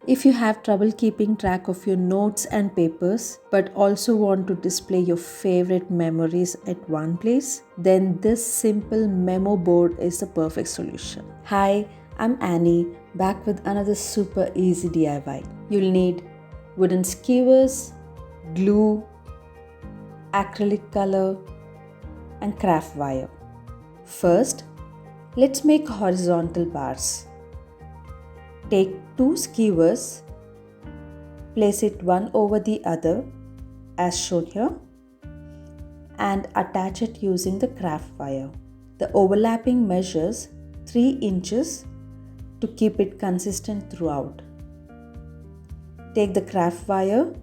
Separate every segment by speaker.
Speaker 1: If you have trouble keeping track of your notes and papers but also want to display your favorite memories at one place, then this simple memo board is the perfect solution. Hi, I'm Annie, back with another super easy DIY. You'll need wooden skewers, glue, acrylic color, and craft wire. First, let's make horizontal bars. Take two skewers, place it one over the other as shown here, and attach it using the craft wire. The overlapping measures 3 inches to keep it consistent throughout. Take the craft wire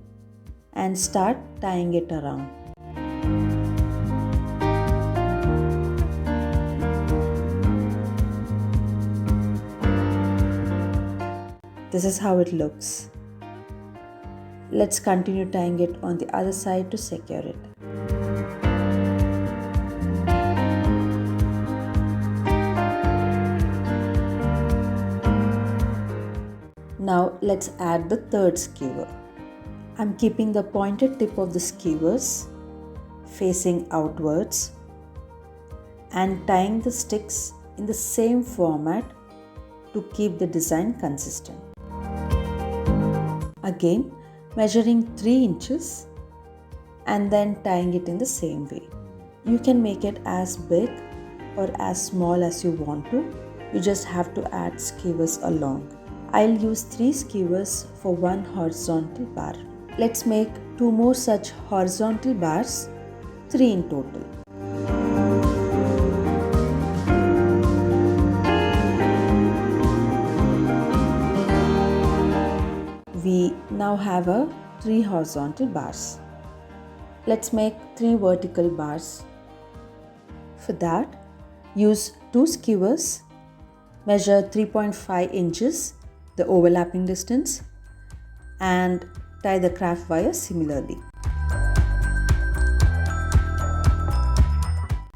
Speaker 1: and start tying it around. This is how it looks. Let's continue tying it on the other side to secure it. Now let's add the third skewer. I'm keeping the pointed tip of the skewers facing outwards and tying the sticks in the same format to keep the design consistent. Again, measuring 3 inches and then tying it in the same way. You can make it as big or as small as you want to. You just have to add skewers along. I'll use 3 skewers for one horizontal bar. Let's make 2 more such horizontal bars, 3 in total. We now have 3 horizontal bars. Let's make 3 vertical bars. For that, use 2 skewers, measure 3.5 inches, the overlapping distance, and tie the craft wire similarly.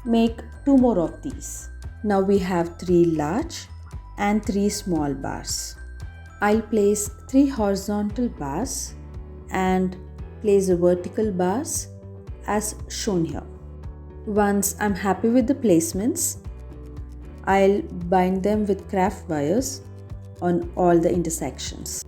Speaker 1: Make 2 more of these. Now we have 3 large and 3 small bars. I'll place 3 horizontal bars and place the vertical bars as shown here. Once I'm happy with the placements, I'll bind them with craft wires on all the intersections.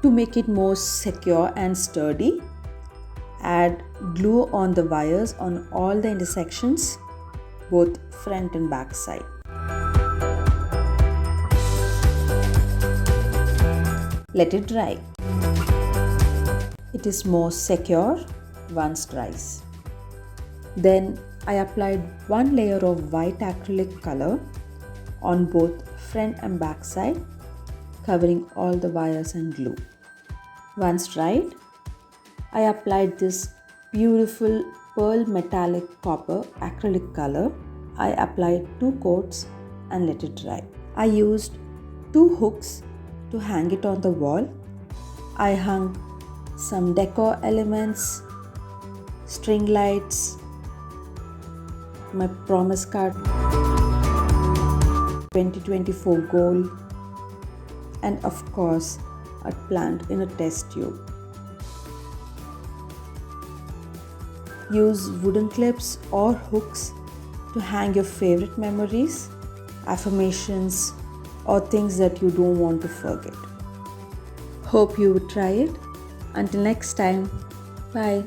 Speaker 1: To make it more secure and sturdy, add glue on the wires on all the intersections, both front and back side. Let it dry. It is more secure once dries. Then I applied one layer of white acrylic color on both front and back side, covering all the wires and glue. Once dried, I applied this beautiful pearl metallic copper acrylic color. I applied 2 coats and let it dry. I used 2 hooks to hang it on the wall. I hung some decor elements, string lights, my promise card, 2024 goal, and of course a plant in a test tube. Use wooden clips or hooks to hang your favorite memories, affirmations, or things that you don't want to forget. Hope you would try it. Until next time, bye.